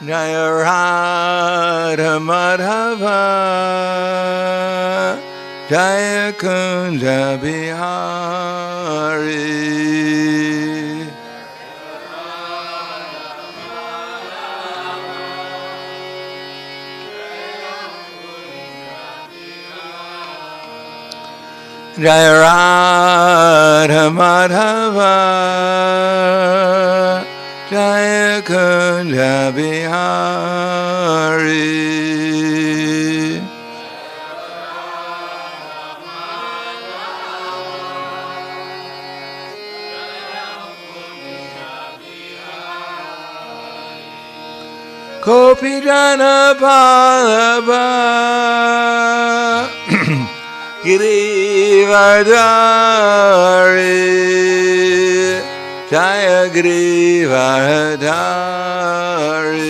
Jaya Radha Madhava Jaya Kunja Bihari Jaya Radha Madhava Jaya Kunja Bihari Kopijana Palava Girivardhari Jaya Girivardhari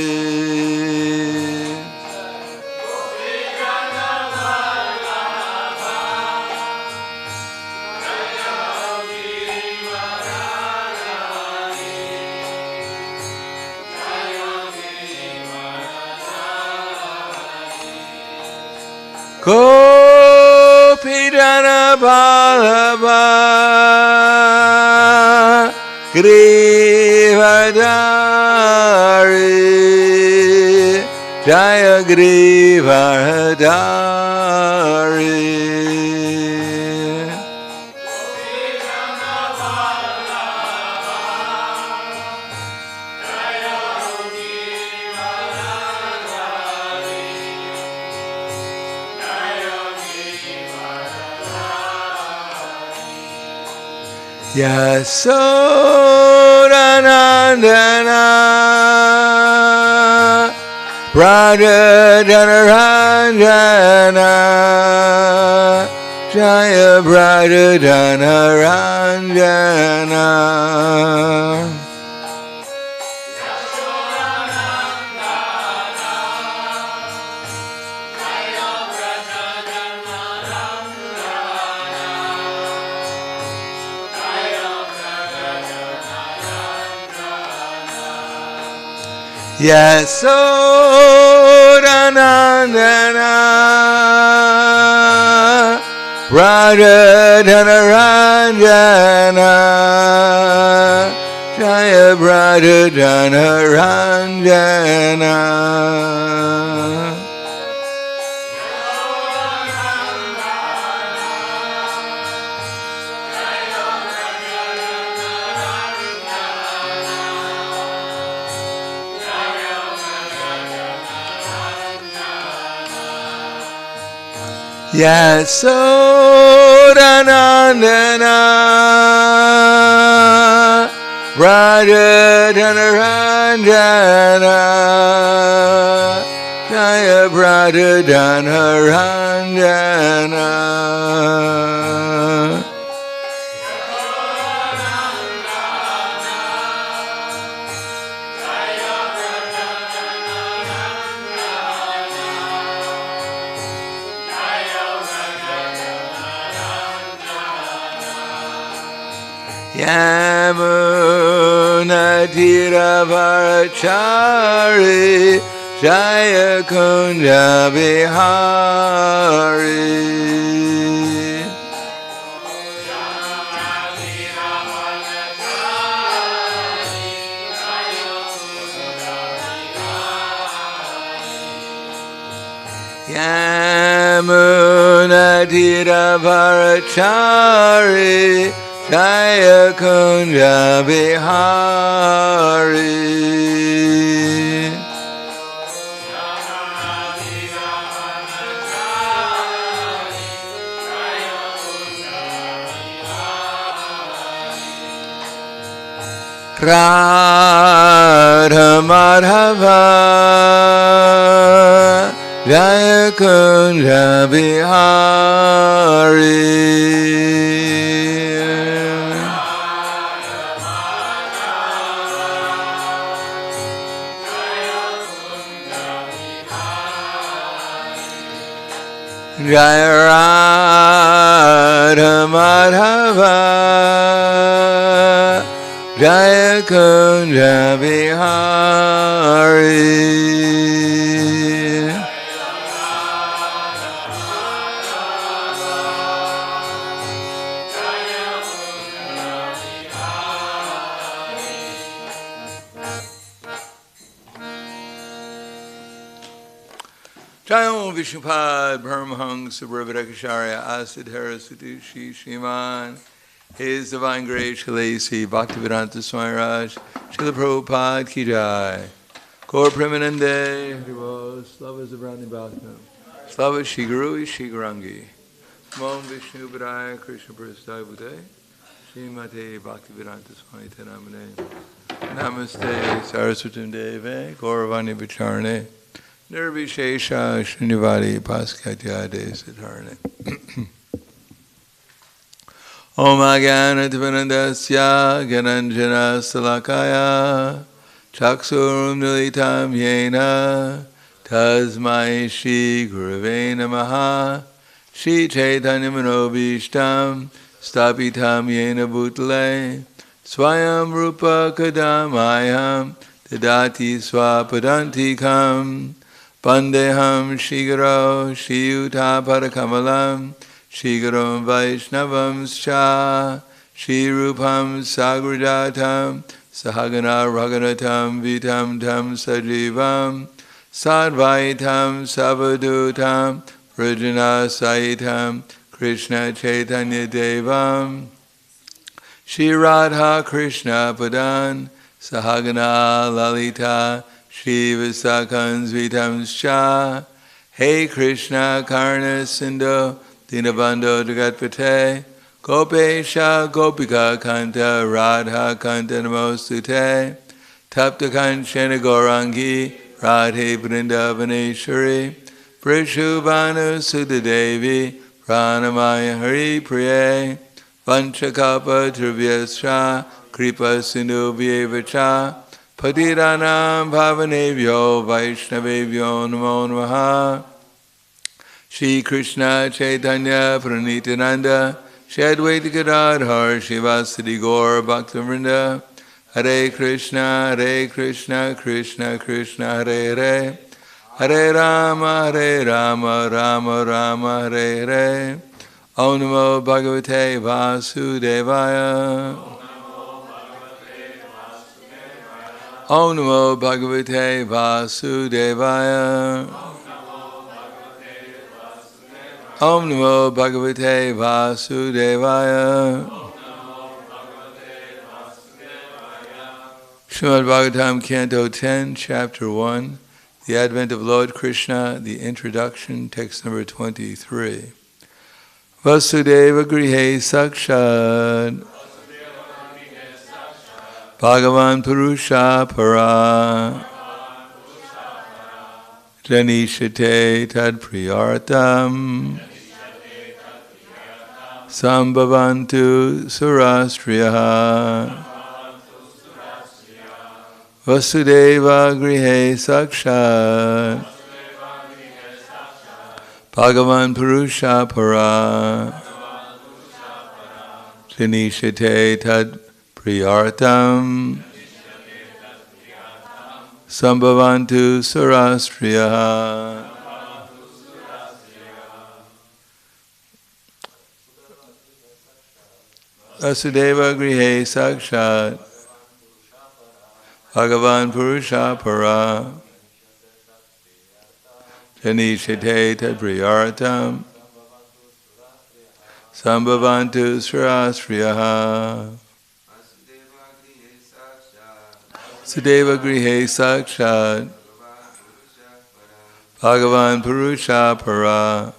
Kopidana Balaba Grivadari Jaya Grivadari Yasodanandana Brajadhanaranjana Jaya Brajadhanaranjana Yasodanandana Brajadhanaranjana Jaya Brajadhanaranjana Yasodanandana Brajadhanaranjana Jaya Brajadhanaranjana Yamunatiravarachari Jaya Kunja Bihari Yamunatiravarachari Jaya Kunja Bihari Radha Madhava Jaya Kunja Bihari Jaya Radha Madhava Jaya Kunja Bihari Jayom Vishnupad Brahmahangsa Brahmadakacharya Asidhara Sutushi Shriman His Divine Grace Shalasi Bhaktivedanta Swami Raj Srila Prabhupada Ki Jai Gaur Premanande Haribo Slava Zabrani Bhaktam Slava Shri Guru Shri Gurangi Mom Vishnu Padaya Krishna Prasthaya Bhute Srimate Bhaktivedanta Swami Tenamane Namaste Saraswatam Deve Gauravani Vicharane Nirvishesha Srinivadi Paskatyade Siddharane Om Agana Divanandasya Gananjana Salakaya Chaksurum Nilitam Yena Tasmai Shri Gurave Namaha Shri Chaitanya Manobishtam Stapitam Yena Bhutale Swayam Rupa Kadamayam Tadati Swapadantikam Pandeham Shigaro Shiyuta Parakamalam Shigaram Vaishnavam Scha Shirupam Sagrajatam Sahagana Raganatam Vitam Tam Sajivam Sadvaitam Savadutam Vrajana Saitam Krishna Chaitanya Devam Shri Radha Krishna Padan Sahagana Lalita Shri Visakan Svitam Scha Hey Krishna Karna Sindhu Dinabandho Jagatpate Gopesha Gopika Kanta Radha Kanta Namostute Tapta Kanchana Gaurangi Radhe Vrindavaneshwari Vrishubhanu Sudadevi Pranamaya Hari Priye Vanchakapa Trivyascha Kripa Sindhu Vyevacha Patiranam Bhavanevyo Vaishnavevyo Namo Namaha Shri Krishna Chaitanya Pranitananda Shri Advaita Gadadhar Shivasadi Gaur Bhaktivinoda Hare Krishna Krishna Krishna Hare Hare Hare Rama Rama Rama Hare Hare Om Namo Bhagavate Vasudevaya Om Namo Bhagavate Vasudevaya Om Namo Bhagavate Vasudevaya Srimad Bhagavatam Canto 10, Chapter 1, The Advent of Lord Krishna, the Introduction, text number 23. Vasudeva Grihe Sakshad Bhagavan Purusha Para Janishate Tad Priyartam Sambhavantu Surastriyaha Vasudeva Grihe Sakshat Bhagavan Purusha Para Janishate Tad Priyartam Sambhavantu Surastriyaha. Vasudeva Grihe Sakshat Bhagavan Purusha Para Janishate Tad Priyartam Sambhavantu Surastriyaha. Vasudeva Grihe Sakshat Bhagavan Purusha Para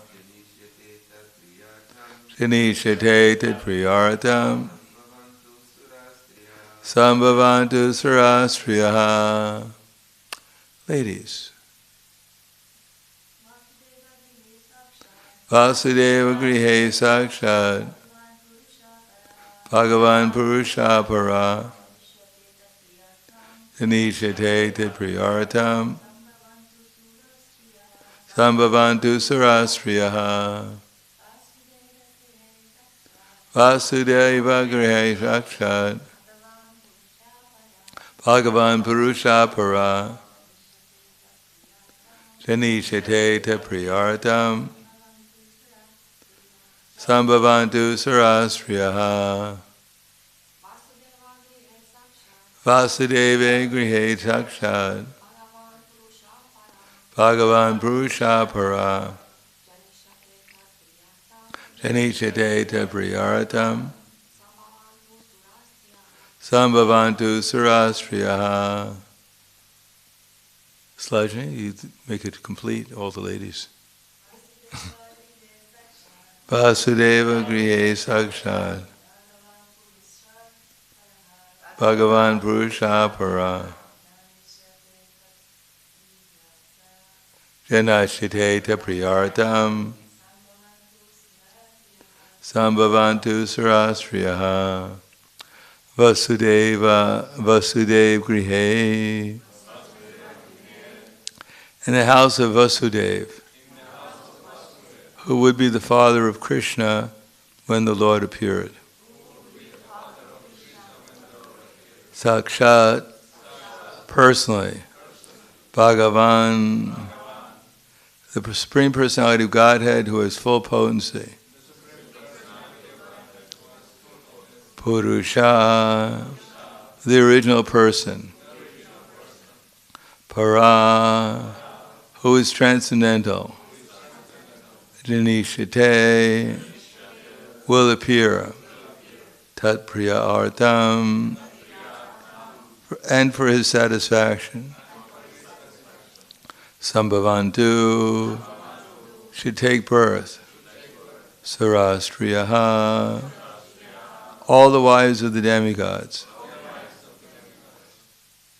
Janishate Tad Priyartam Sambhavantu Surastriyaha. Ladies. Vasudeva Grihe Sakshat Bhagavan Purusha Para Janishate Tad Priyartam Sambhavantu Surastriyaha. Vasudeva Grihe Sakshat Bhagavan Purusha Para Janishate Tad Priyartam Sambhavantu Surastriyaha. Vasudeva Grihe Sakshat Bhagavan Purusha Para Janishate Te Priyaratam Sambhavantu Surastriyaha. Slajni, you make it complete, all the ladies. Vasudeva Grihe Sakshat Bhagavan Purusha Para Janashite Te Priyartam Sambhavantu Sarastriyaha Vasudeva Grihe. In the house of Vasudeva, who would be the father of Krishna when the Lord appeared. Sakshat, personally. Bhagavan, the Supreme Personality of Godhead who has full potency. Purusha, the original person. Para, who is transcendental. Janishate, will appear. Tat priya artam, and for his satisfaction. Sambhavantu, should take birth. Sarastriyaha, all the wives of the demigods.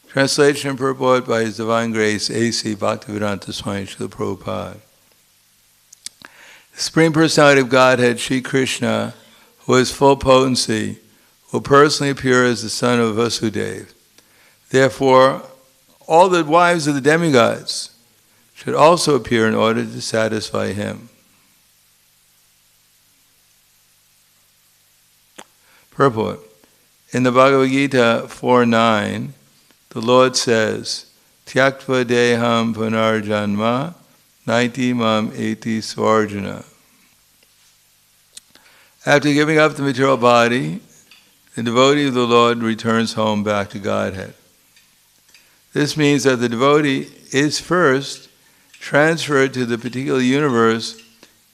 Translation and purport by His Divine Grace, A.C. Bhaktivedanta Swami Srila Prabhupada. The Supreme Personality of Godhead, Shri Krishna, who has full potency, will personally appear as the son of Vasudeva. Therefore, all the wives of the demigods should also appear in order to satisfy him. Purport. In the Bhagavad Gita 4:9, the Lord says, Tyaktva deham punarjanma naiti mam eti swarjana. After giving up the material body, the devotee of the Lord returns home back to Godhead. This means that the devotee is first transferred to the particular universe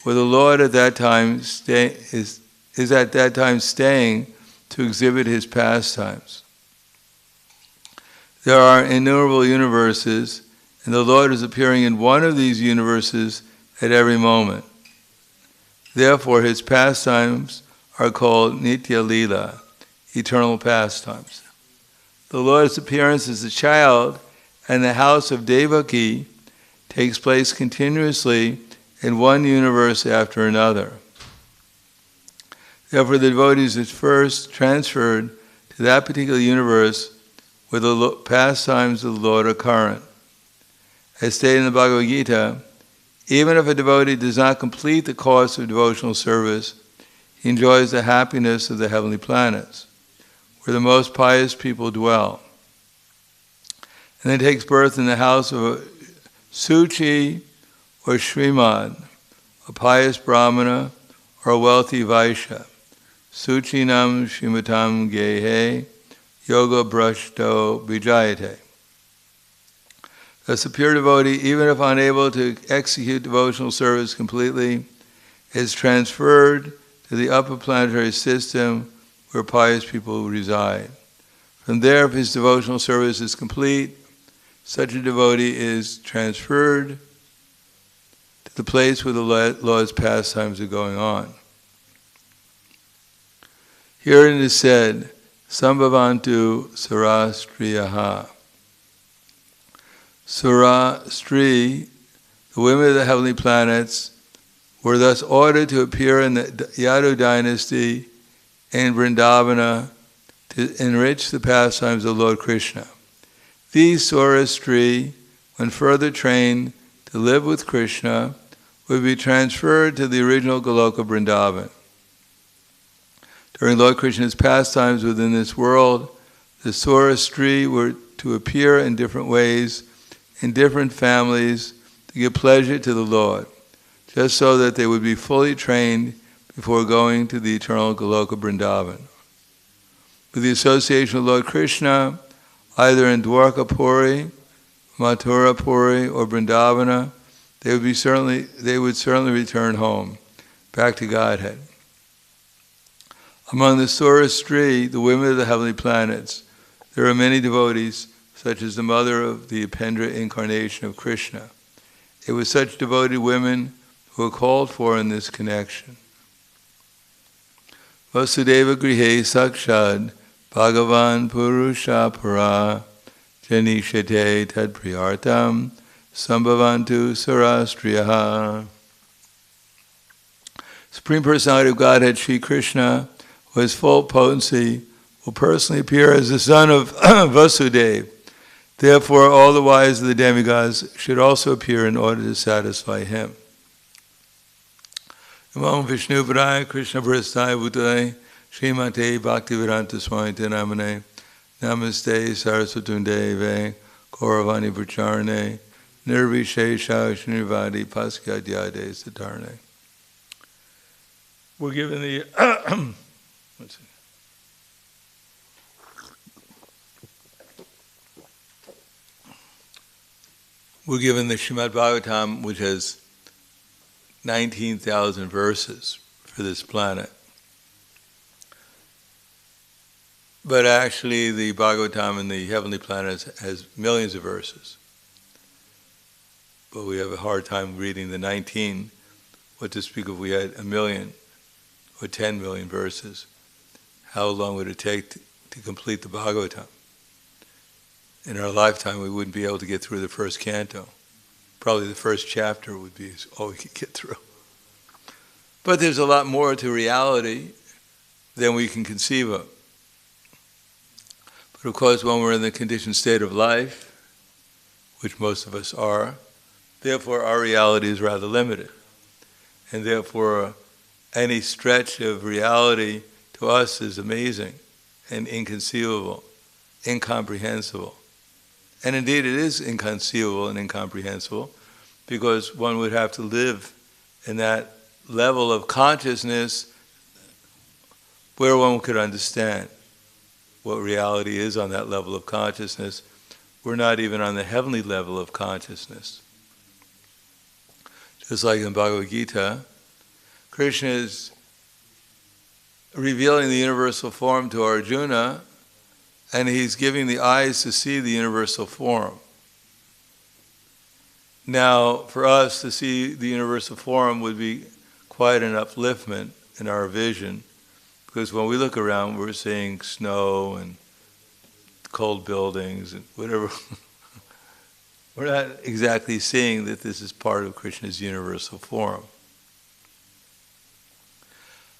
where the Lord at that time is at that time staying to exhibit his pastimes. There are innumerable universes, and the Lord is appearing in one of these universes at every moment. Therefore, his pastimes are called Nitya Lila, eternal pastimes. The Lord's appearance as a child in the house of Devaki takes place continuously in one universe after another. Therefore, the devotees is first transferred to that particular universe where the pastimes of the Lord are current. As stated in the Bhagavad Gita, even if a devotee does not complete the course of devotional service, he enjoys the happiness of the heavenly planets, where the most pious people dwell. And then takes birth in the house of a Suchi or Srimad, a pious Brahmana or a wealthy Vaishya. Suchinam Shrimatam Gehe Yoga Brashto Vijayate. Thus, a pure devotee, even if unable to execute devotional service completely, is transferred to the upper planetary system where pious people reside. From there, if his devotional service is complete, such a devotee is transferred to the place where the Lord's pastimes are going on. Here it is said, Sambhavantu Sarastriyaha. Sarastri, the women of the heavenly planets, were thus ordered to appear in the Yadu dynasty in Vrindavana to enrich the pastimes of Lord Krishna. These Sarastri, when further trained to live with Krishna, would be transferred to the original Goloka Vrindavan. During Lord Krishna's pastimes within this world, the Sarastri were to appear in different ways, in different families, to give pleasure to the Lord, just so that they would be fully trained before going to the eternal Goloka Vrindavan. With the association of Lord Krishna, either in Dwarkapuri, Mathura, Puri, or Vrindavana, they would certainly return home, back to Godhead. Among the Surastri, the women of the heavenly planets, there are many devotees, such as the mother of the Apendra incarnation of Krishna. It was such devoted women who were called for in this connection. Vasudeva grihe sakshad bhagavan purusha para janishate tad priyartam sambhavantu sarastriyaha. Supreme Personality of Godhead, Sri Krishna, who has full potency, will personally appear as the son of Vasudeva. Therefore, all the wives of the demigods should also appear in order to satisfy him. Namo Vishnu Padaya Krishna Prasthaya Bhutale Srimate Bhaktivedanta Swami Namane Namaste Saraswatunde Ve Kauravani Pracharane Nirvishesha Shnirvadi Paskadyade Satarne. We're given the let's see. We're given the Srimad Bhagavatam, which has 19,000 verses for this planet. But actually the Bhagavatam in the heavenly planets has millions of verses. But we have a hard time reading the 19. What to speak of we had 1 million or 10 million verses. How long would it take to complete the Bhagavatam? In our lifetime, we wouldn't be able to get through the first canto. Probably the first chapter would be all we could get through. But there's a lot more to reality than we can conceive of. But of course, when we're in the conditioned state of life, which most of us are, therefore our reality is rather limited. And therefore, any stretch of reality to us is amazing and inconceivable, incomprehensible. And indeed it is inconceivable and incomprehensible because one would have to live in that level of consciousness where one could understand what reality is on that level of consciousness. We're not even on the heavenly level of consciousness. Just like in Bhagavad Gita, Krishna is revealing the universal form to Arjuna, and he's giving the eyes to see the universal form. Now, for us to see the universal form would be quite an upliftment in our vision, because when we look around, we're seeing snow and cold buildings and whatever. We're not exactly seeing that this is part of Krishna's universal form.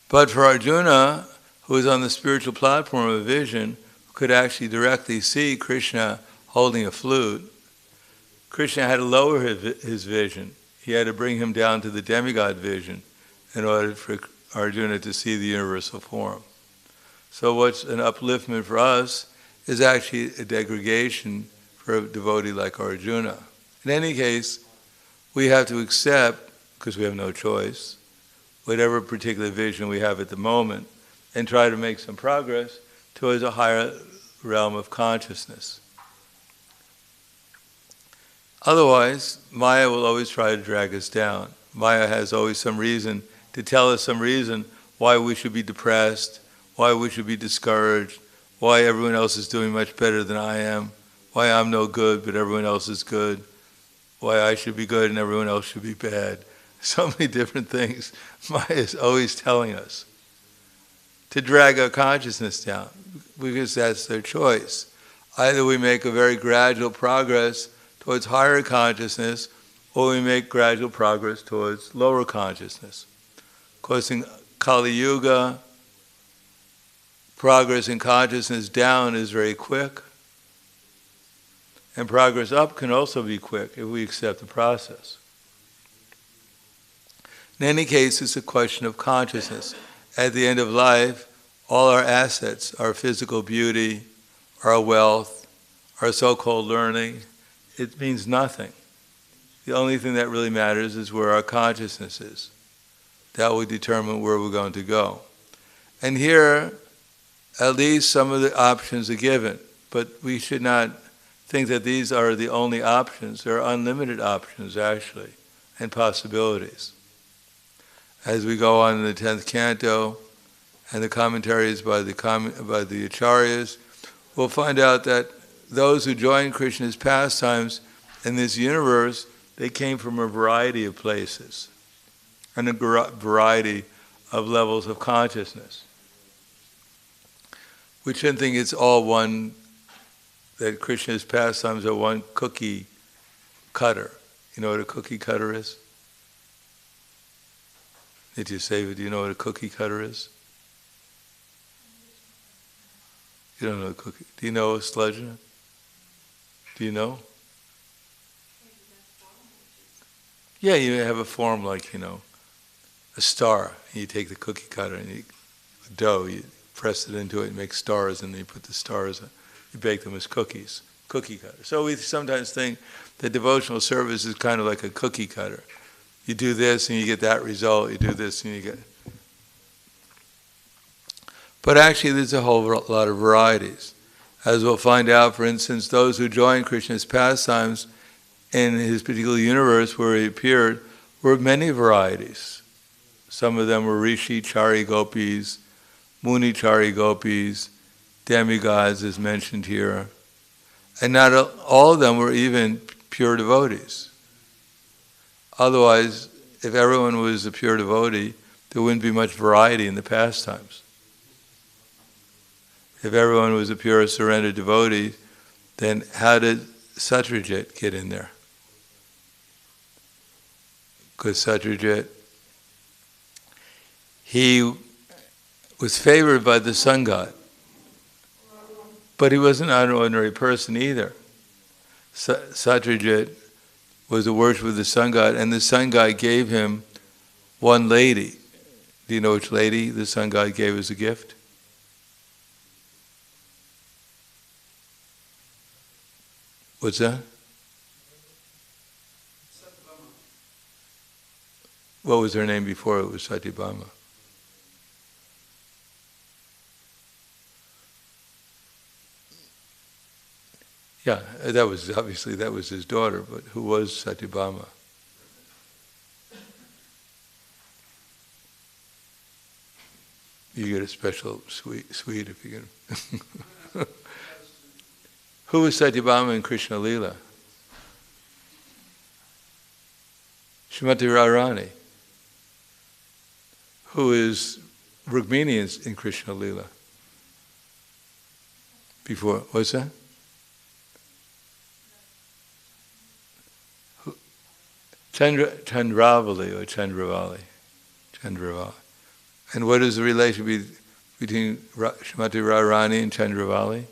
But for Arjuna, who is on the spiritual platform of vision, could actually directly see Krishna holding a flute, Krishna had to lower his vision. He had to bring him down to the demigod vision in order for Arjuna to see the universal form. So what's an upliftment for us is actually a degradation for a devotee like Arjuna. In any case, we have to accept, because we have no choice, whatever particular vision we have at the moment, and try to make some progress towards a higher realm of consciousness. Otherwise, Maya will always try to drag us down. Maya has always some reason to tell us some reason why we should be depressed, why we should be discouraged, why everyone else is doing much better than I am, why I'm no good but everyone else is good, why I should be good and everyone else should be bad. So many different things Maya is always telling us to drag our consciousness down, because that's their choice. Either we make a very gradual progress towards higher consciousness, or we make gradual progress towards lower consciousness. Of course, in Kali Yuga, progress in consciousness down is very quick, and progress up can also be quick if we accept the process. In any case, it's a question of consciousness. At the end of life, all our assets, our physical beauty, our wealth, our so-called learning, it means nothing. The only thing that really matters is where our consciousness is. That will determine where we're going to go. And here, at least some of the options are given, but we should not think that these are the only options. There are unlimited options, actually, and possibilities. As we go on in the 10th canto, and the commentaries by the acharyas, we'll find out that those who join Krishna's pastimes in this universe, they came from a variety of places and a variety of levels of consciousness. We shouldn't think it's all one, that Krishna's pastimes are one cookie cutter. You know what a cookie cutter is? Did you say, do you know what a cookie cutter is? You don't know a cookie. Do you know a sludge? Do you know? Yeah, you have a form like, a star. And you take the cookie cutter and you press it into it and make stars, and then you put the stars, you bake them as cookies. Cookie cutter. So we sometimes think that devotional service is kind of like a cookie cutter. You do this and you get that result, you do this and you get... But actually there's a whole lot of varieties. As we'll find out, for instance, those who joined Krishna's pastimes in his particular universe where he appeared were many varieties. Some of them were Rishi Chari Gopis, Muni Chari Gopis, demigods as mentioned here. And not all of them were even pure devotees. Otherwise, if everyone was a pure devotee, there wouldn't be much variety in the pastimes. If everyone was a pure surrendered devotee, then how did Satyajit get in there? Because Satyajit, he was favored by the sun god, but he wasn't an ordinary person either. Satyajit was a worshiper of the sun god, and the sun god gave him one lady. Do you know which lady the sun god gave as a gift? What's that? What was her name before it was Satyabhama? Yeah, that was his daughter, but who was Satyabhama? You get a special sweet if you get. Who was Satyabhama in Krishna Lila? Srimati Radharani. Who is Rukmini in Krishna Lila? Before, what's that? Chandravali or Chandravali. And what is the relation between Srimati Radharani and Chandravali?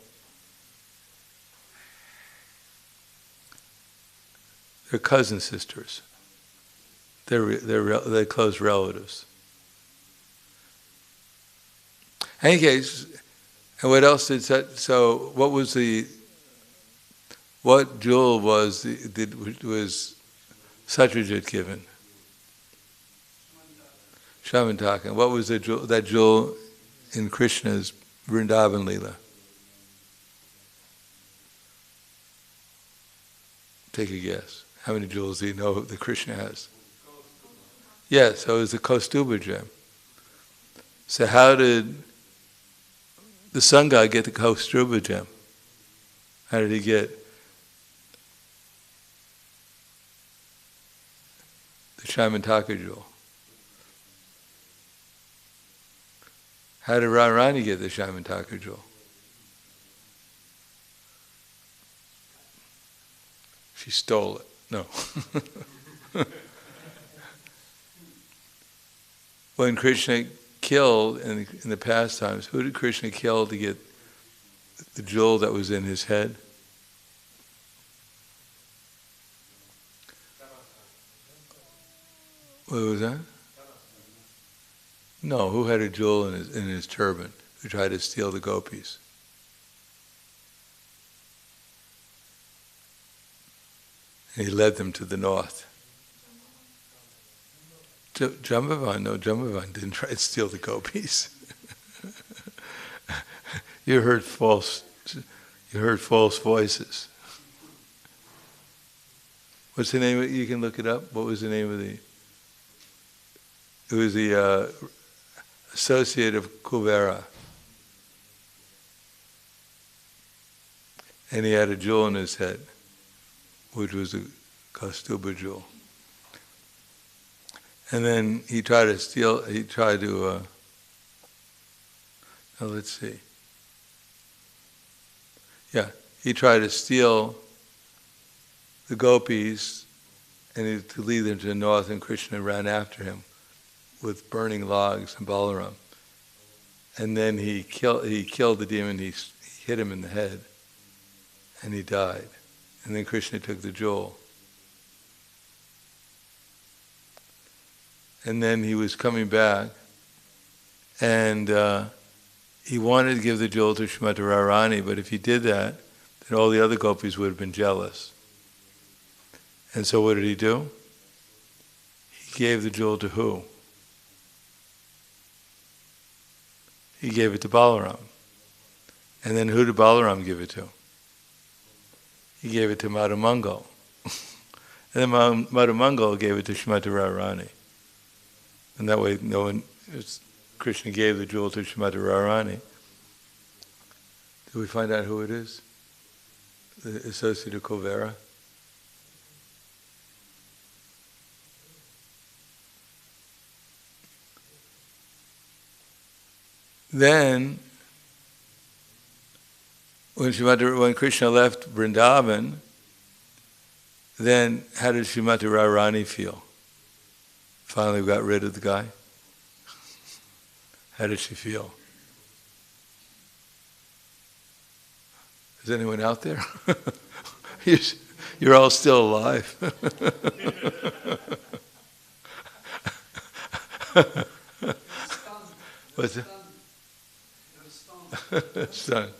They're cousin sisters. They're close relatives. In any case, and what else did that? So, what jewel was Satyajit given? Shamantaka. What was that jewel in Krishna's Vrindavan Leela? Take a guess. How many jewels do you know that Krishna has? Yes, so it was the Kaustuba gem. So how did the sun god get the Kaustuba gem? How did he get the Shamantaka jewel? How did Radharani get the Shamantaka jewel? She stole it. No. When Krishna killed in the pastimes, who did Krishna kill to get the jewel that was in his head? What was that? No, who had a jewel in his turban, who tried to steal the gopis? And he led them to the north. Jambavan, no, Jambavan didn't try to steal the gopis. You heard false voices. What's the name of it? You can look it up. What was the name of the... It was the associate of Kuvera. And he had a jewel in his head, which was a Kaustuba jewel. And then he tried to steal, let's see. Yeah, he tried to steal the gopis and to lead them to the north, and Krishna ran after him with burning logs and Balaram. And then he killed the demon, he hit him in the head, and he died. And then Krishna took the jewel. And then he was coming back, and he wanted to give the jewel to Srimati Radharani, but if he did that, then all the other gopis would have been jealous. And so what did he do? He gave the jewel to who? He gave it to Balaram. And then who did Balaram give it to? He gave it to Madhamangal. And then Madhamangal gave it to Srimati Radharani. And that way, Krishna gave the jewel to Srimati Radharani. Did we find out who it is? The associate of Kuvera? Then, when Krishna left Vrindavan, then how did Srimati Radharani feel? Finally got rid of the guy. How did she feel? Is anyone out there? You're all still alive. What's it? Stunned.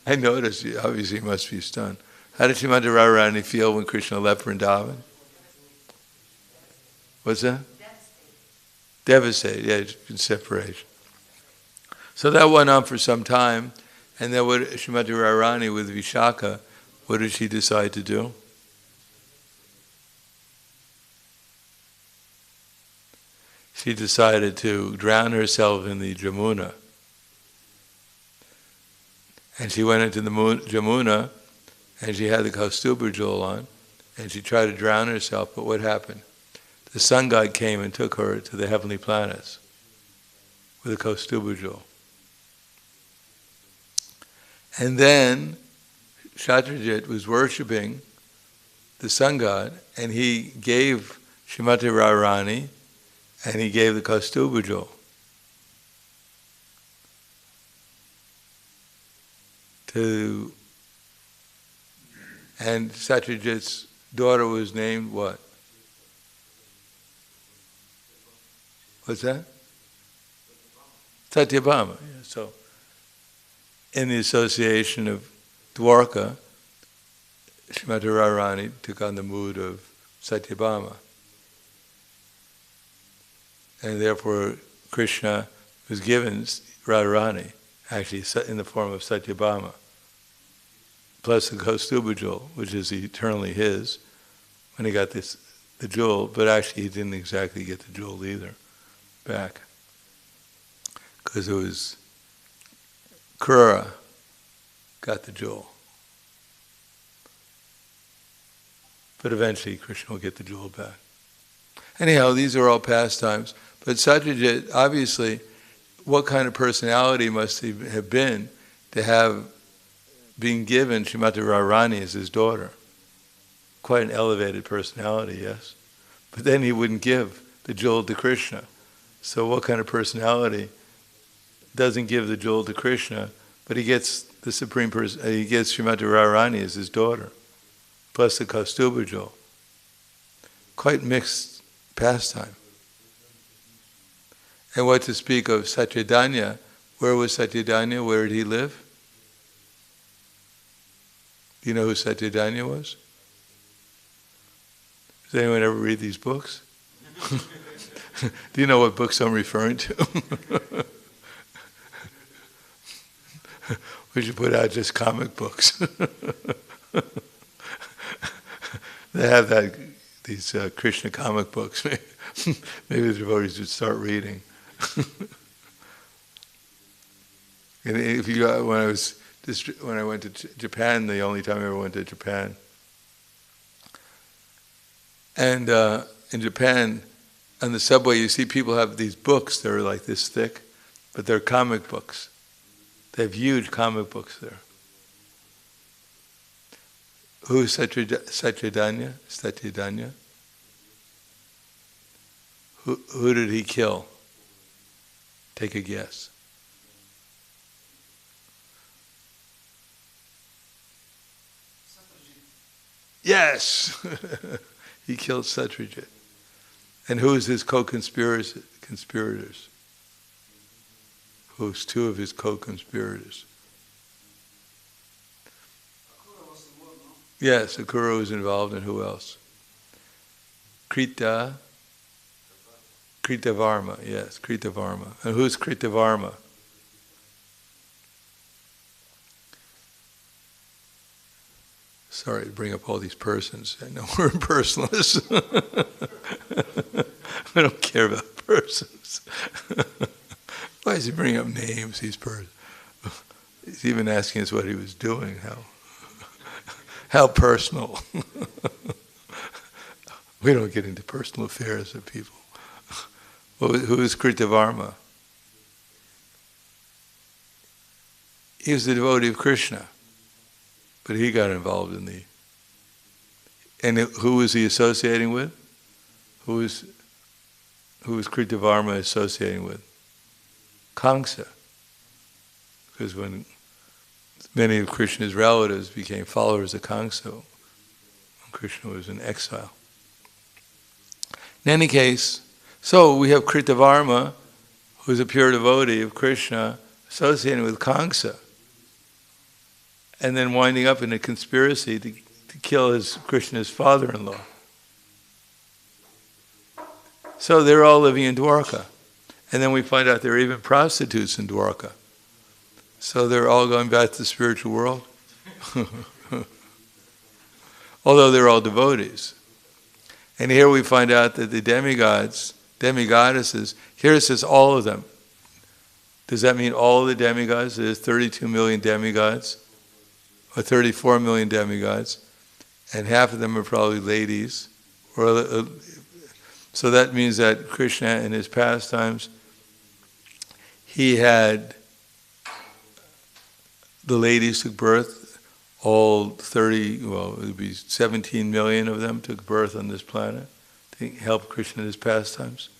I noticed, obviously you must be stunned. How did Srimati Radharani feel when Krishna left Vrindavan? What's that? Devastated, yeah, it's been separation. So that went on for some time, and then what Srimati Radharani with Vishaka, what did she decide to do? She decided to drown herself in the Jamuna. And she went into the Jamuna, and she had the Kaustuba jewel on, and she tried to drown herself, but what happened? The sun god came and took her to the heavenly planets with a Kaustuba jewel. And then Shatrajit was worshipping the sun god, and he gave Srimati Radharani, and he gave the Kaustuba jewel. And Satyajit's daughter was named what? What's that? Satyabhama. Yeah. So, in the association of Dwarka, Srimati Radharani took on the mood of Satyabhama. And therefore, Krishna was given Radharani, actually in the form of Satyabhama, plus the Kaustuba jewel, which is eternally his, when he got the jewel, but actually he didn't exactly get the jewel either back, because it was Krura got the jewel. But eventually Krishna will get the jewel back. Anyhow, these are all pastimes. But Satyajit, obviously, what kind of personality must he have been to have been given Srimati Radharani as his daughter? Quite an elevated personality, yes. But then he wouldn't give the jewel to Krishna. So what kind of personality doesn't give the jewel to Krishna, but he gets the supreme person, he gets Srimati Radharani as his daughter, plus the Kaustuba jewel. Quite mixed pastime. And what to speak of Satyadanya? Where was Satyadanya? Where did he live? Do you know who Satyadanya was? Does anyone ever read these books? Do you know what books I'm referring to? We should put out just comic books. They have these Krishna comic books. Maybe the devotees would start reading. And if you when I went to Japan, the only time I ever went to Japan, and in Japan, on the subway, you see people have these books that are like this thick, but they're comic books. They have huge comic books there. Who is Satyadanya? Satyadanya? Who did he kill? Take a guess. Yes! He killed Satyajit. And who is his co-conspirators? Who's two of his co-conspirators? Yes, Akura was involved, and who else? Kritavarma, yes, Kritavarma. And who's Kritavarma? Sorry to bring up all these persons. I know we're impersonalists. I don't care about persons. Why is he bringing up names, these persons? He's even asking us what he was doing, how personal. We don't get into personal affairs of people. Who is Kritavarma? He was the devotee of Krishna, but he got involved in the... And who was he associating with? Who was Kritavarma associating with? Kamsa. Because when many of Krishna's relatives became followers of Kamsa, when Krishna was in exile. In any case, so we have Kritavarma, who's a pure devotee of Krishna, associating with Kamsa, and then winding up in a conspiracy to kill Krishna's father-in-law. So they're all living in Dwarka. And then we find out there are even prostitutes in Dwarka. So they're all going back to the spiritual world. Although they're all devotees. And here we find out that the demigods, demigoddesses, here it says all of them. Does that mean all the demigods? There's 32 million demigods, or 34 million demigods, and half of them are probably ladies. So that means that Krishna, in his pastimes, he had the ladies took birth, all 30, well, it would be 17 million of them took birth on this planet to help Krishna in his pastimes.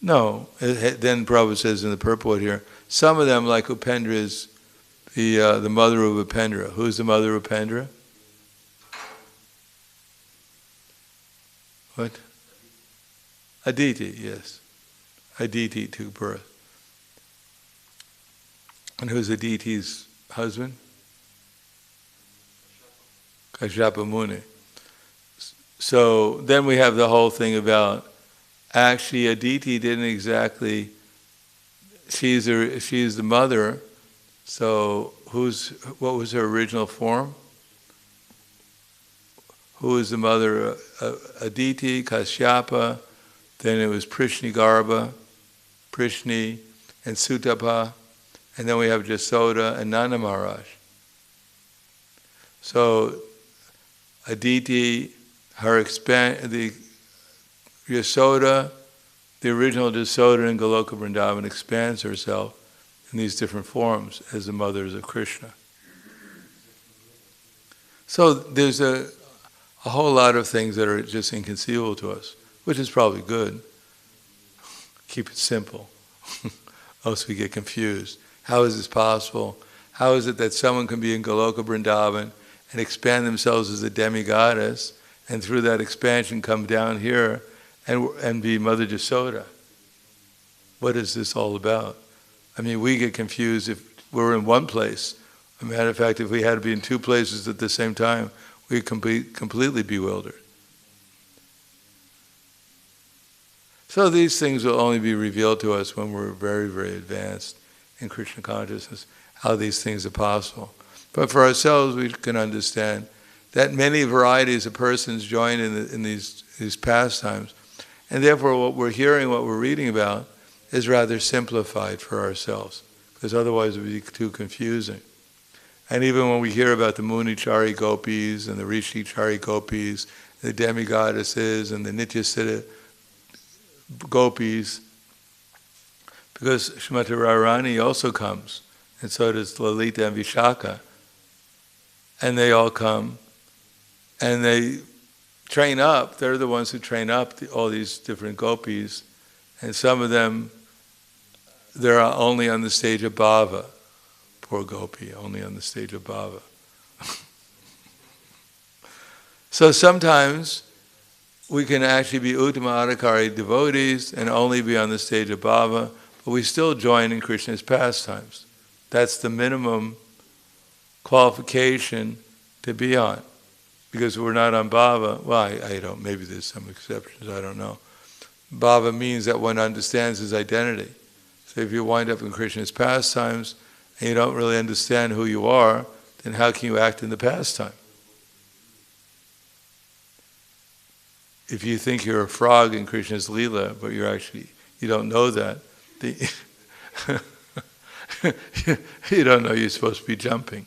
No, then Prabhupada says in the purport here, some of them, like Upendra, is the mother of Upendra. Who's the mother of Upendra? What? Aditi, yes. Aditi took birth. And who's Aditi's husband? Kashyapa Muni. So then we have the whole thing about, actually Aditi didn't exactly, she's the mother, so what was her original form? Who was the mother? Aditi, Kashyapa, then it was Prishni-garbha, Prishni, and Sutapa, and then we have Jasoda and Nanda Maharaj. So Aditi, the Yasoda, the original Jasoda in Goloka Vrindavan, expands herself in these different forms as the mothers of Krishna. So there's a whole lot of things that are just inconceivable to us, which is probably good. Keep it simple, else we get confused. How is this possible? How is it that someone can be in Goloka Vrindavan and expand themselves as a demigoddess, and through that expansion come down here and be Mother Jasoda? What is this all about? I mean, we get confused if we're in one place. As a matter of fact, if we had to be in two places at the same time, we'd completely bewildered. So these things will only be revealed to us when we're very, very advanced in Krishna consciousness, how these things are possible. But for ourselves, we can understand that many varieties of persons join in these pastimes. And therefore what we're hearing, what we're reading about, is rather simplified for ourselves, because otherwise it would be too confusing. And even when we hear about the Munichari gopis and the Rishi-chari gopis, the demigoddesses and the Nityasiddha gopis, because Srimati Radharani also comes, and so does Lalita and Vishaka, and they all come, and they train up. They're the ones who train up all these different gopis, and some of them, they're only on the stage of bhava. Poor gopi, only on the stage of bhava. So sometimes we can actually be Uttama Adhikari devotees and only be on the stage of bhava, but we still join in Krishna's pastimes. That's the minimum qualification to be on. Because we're not on bhava, well, I don't, maybe there's some exceptions, I don't know. Bhava means that one understands his identity. So if you wind up in Krishna's pastimes and you don't really understand who you are, then how can you act in the pastime? If you think you're a frog in Krishna's Leela, but you don't know that, you don't know you're supposed to be jumping.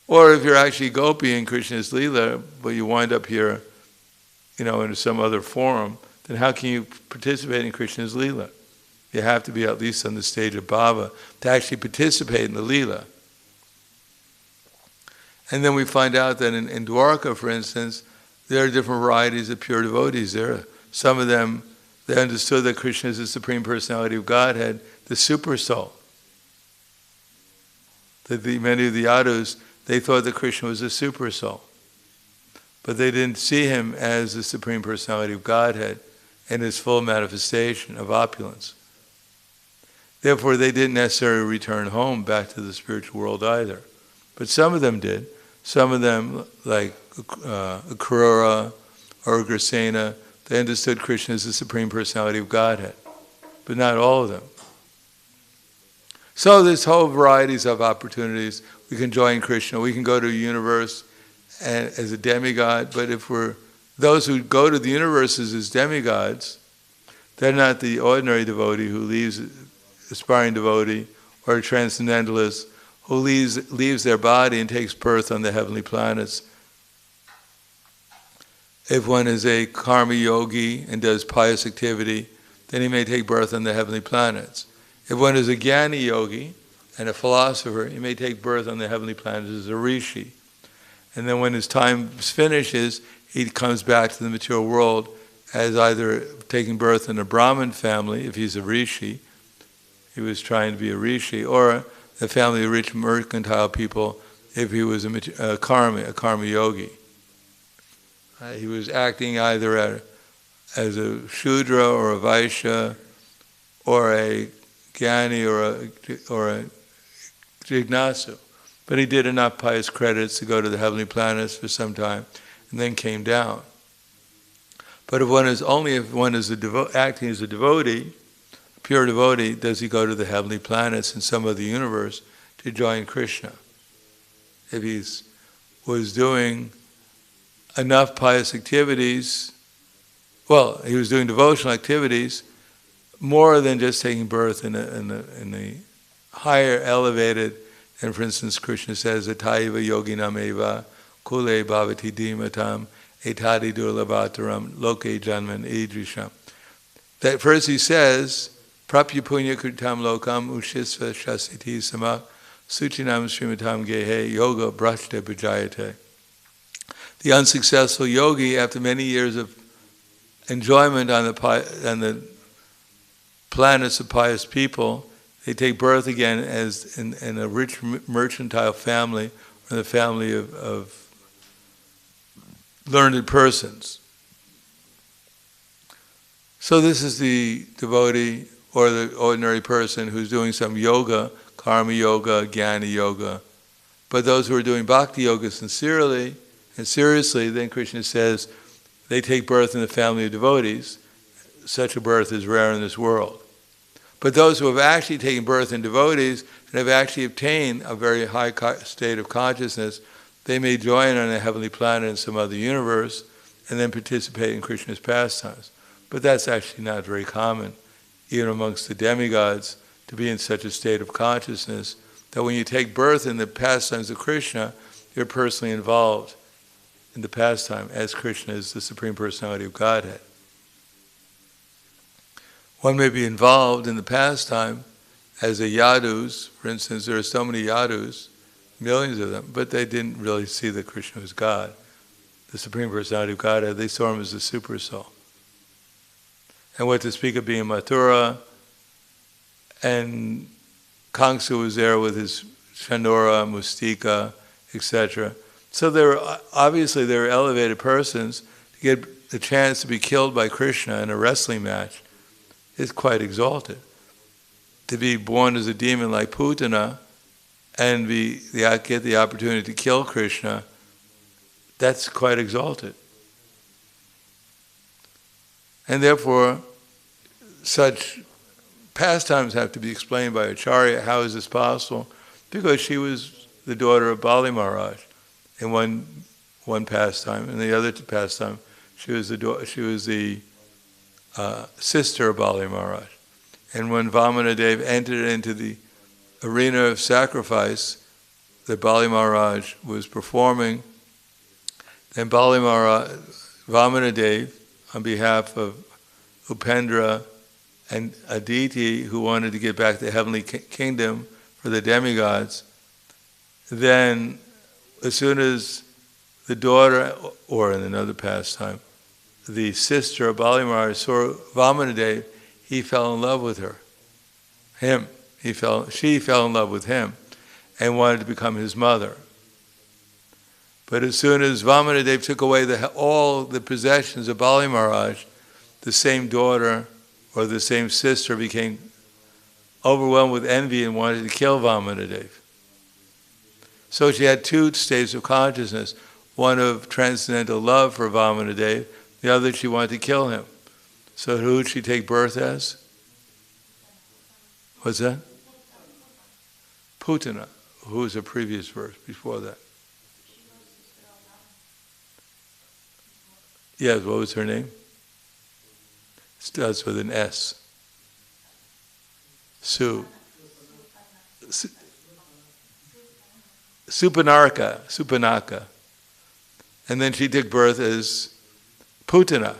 Or if you're actually gopi in Krishna's Leela, but you wind up here, in some other forum, then how can you participate in Krishna's Leela? You have to be at least on the stage of bhava to actually participate in the Leela. And then we find out that in Dwarka, for instance, there are different varieties of pure devotees there. Some of them, they understood that Krishna is the Supreme Personality of Godhead, the Super Soul. That many of the Yadus, they thought that Krishna was a Super Soul. But they didn't see him as the Supreme Personality of Godhead in his full manifestation of opulence. Therefore, they didn't necessarily return home back to the spiritual world either. But some of them did. Some of them, like Akrura or Ugrasena, they understood Krishna as the Supreme Personality of Godhead. But not all of them. So there's whole varieties of opportunities. We can join Krishna. We can go to a universe as a demigod. But if those who go to the universes as demigods, they're not the ordinary devotee who leaves, aspiring devotee, or a transcendentalist who leaves their body and takes birth on the heavenly planets. If one is a karma yogi and does pious activity, then he may take birth on the heavenly planets. If one is a jnani yogi and a philosopher, he may take birth on the heavenly planets as a rishi. And then when his time finishes, he comes back to the material world as either taking birth in a Brahmin family, if he's a rishi, he was trying to be a rishi, or a family of rich mercantile people, if he was a karma yogi. He was acting either as a Shudra or a Vaishya, or a Jnani or a Jignasu. But he did enough pious credits to go to the heavenly planets for some time, and then came down. But if one is acting as a devotee, a pure devotee, does he go to the heavenly planets in some other universe to join Krishna? If he was doing enough pious activities, he was doing devotional activities, more than just taking birth in the higher elevated, and for instance, Krishna says, Ataiva yoginam eva kule bhavati dhimatam etadi durlabhataram loke janman idrisham. That first he says, Prapya punya kritam lokam ushisva shasiti samak suchinam srimatam gehe yoga brashta bhajayate. The unsuccessful yogi, after many years of enjoyment on the planets of pious people, they take birth again as in a rich mercantile family, or the family of learned persons. So this is the devotee or the ordinary person who's doing some yoga, karma yoga, jnana yoga. But those who are doing bhakti-yoga sincerely and seriously, then Krishna says, they take birth in the family of devotees. Such a birth is rare in this world. But those who have actually taken birth in devotees and have actually obtained a very high state of consciousness, they may join on a heavenly planet in some other universe and then participate in Krishna's pastimes. But that's actually not very common, even amongst the demigods, to be in such a state of consciousness that when you take birth in the pastimes of Krishna, you're personally involved in the pastime as Krishna is the Supreme Personality of Godhead. One may be involved in the pastime as a yadus. For instance, there are so many yadus, millions of them, but they didn't really see that Krishna was God. The Supreme Personality of Godhead, they saw him as the super soul. And what to speak of being Mathura, and Kangsa was there with his Shanora, Mustika, etc. So obviously they were elevated persons. To get the chance to be killed by Krishna in a wrestling match is quite exalted. To be born as a demon like Putana and get the opportunity to kill Krishna, that's quite exalted. And therefore, such pastimes have to be explained by Acharya. How is this possible? Because she was the daughter of Bali Maharaj in one pastime. In the other pastime, she was the sister of Bali Maharaj. And when Vamanadev entered into the arena of sacrifice that Bali Maharaj was performing, then Vamanadev, on behalf of Upendra and Aditi, who wanted to get back the heavenly kingdom for the demigods, then as soon as the daughter, or in another pastime, the sister of Bali Maharaj saw Vamanadev, he fell in love with her. She fell in love with him and wanted to become his mother. But as soon as Vamanadev took away all the possessions of Bali Maharaj, the same daughter or the same sister became overwhelmed with envy and wanted to kill Vamanadev. So she had two states of consciousness, one of transcendental love for Vamanadev, the other she wanted to kill him. So who would she take birth as? What's that? Putana. Who was the previous verse before that? Yes, what was her name? Starts with an S. Supanaka. And then she took birth as Putana.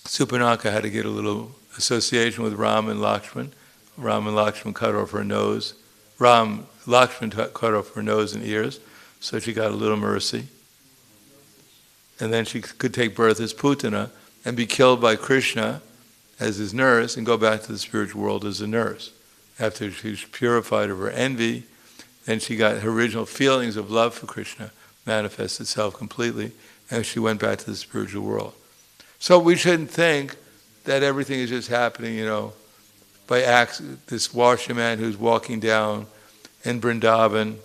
Supanaka had to get a little association with Ram and Lakshman. Ram and Lakshman cut off her nose. Lakshman cut off her nose and ears, so she got a little mercy. And then she could take birth as Putana and be killed by Krishna as his nurse and go back to the spiritual world as a nurse. After she was purified of her envy, then she got her original feelings of love for Krishna manifest itself completely, and she went back to the spiritual world. So we shouldn't think that everything is just happening, by accident. This washerman who's walking down in Vrindavan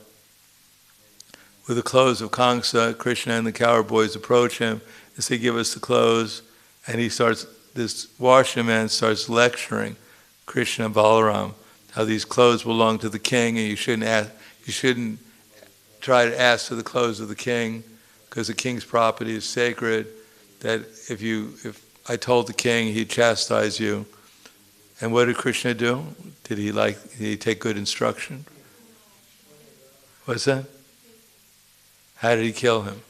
with the clothes of Kangsa, Krishna and the cowherd boys approach him and say, "Give us the clothes." And this washerman starts lecturing Krishna and Balaram how these clothes belong to the king, and you shouldn't try to ask for the clothes of the king because the king's property is sacred. That if I told the king, he'd chastise you. And what did Krishna do? Did he take good instruction? What's that? How did he kill him?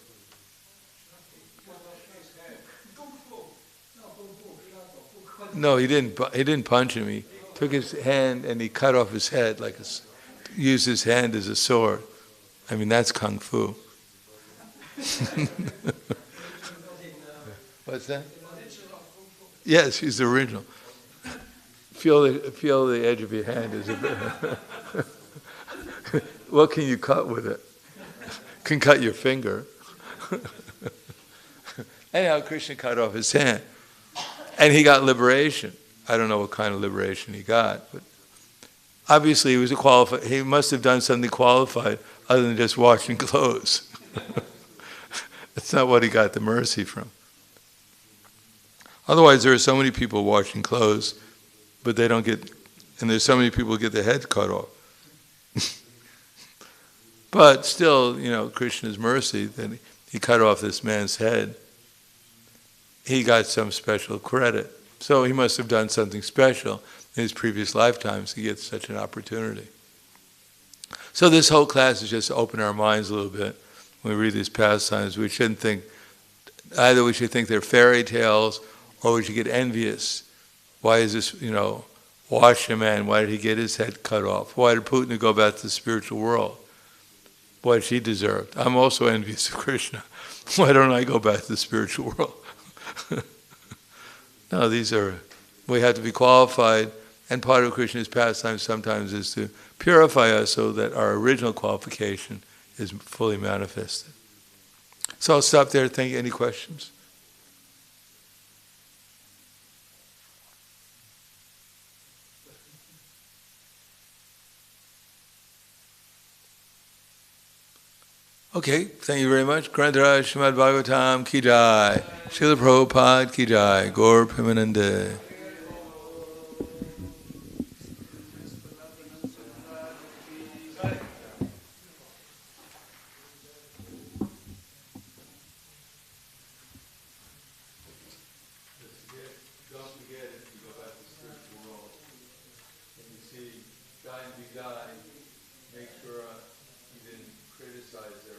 No, he didn't punch him. He took his hand and he cut off his head, used his hand as a sword. I mean, that's kung fu. What's that? Yes, he's the original. Feel the edge of your hand. What can you cut with it? Can cut your finger. Anyhow, Krishna cut off his hand. And he got liberation. I don't know what kind of liberation he got, but obviously he was he must have done something qualified other than just washing clothes. That's not what he got the mercy from. Otherwise, there are so many people washing clothes, but they don't get, and there's so many people who get their head cut off. But still, Krishna's mercy, that he cut off this man's head, he got some special credit. So he must have done something special in his previous lifetimes to get such an opportunity. So this whole class is just to open our minds a little bit. When we read these pastimes, we shouldn't think, either we should think they're fairy tales, or we should get envious. Why is this, Washa man, why did he get his head cut off? Why did Putin go back to the spiritual world? What he deserved. I'm also envious of Krishna. Why don't I go back to the spiritual world? No, we have to be qualified, and part of Krishna's pastime sometimes is to purify us so that our original qualification is fully manifested. So I'll stop there. Think any questions? Okay, thank you very much. Grantharaj Srimad Bhagavatam ki jai. Srila Prabhupada ki jai. Gaur Premanande. Don't forget, if you go back to the spiritual world and you see guy and be guy, make sure you didn't criticize their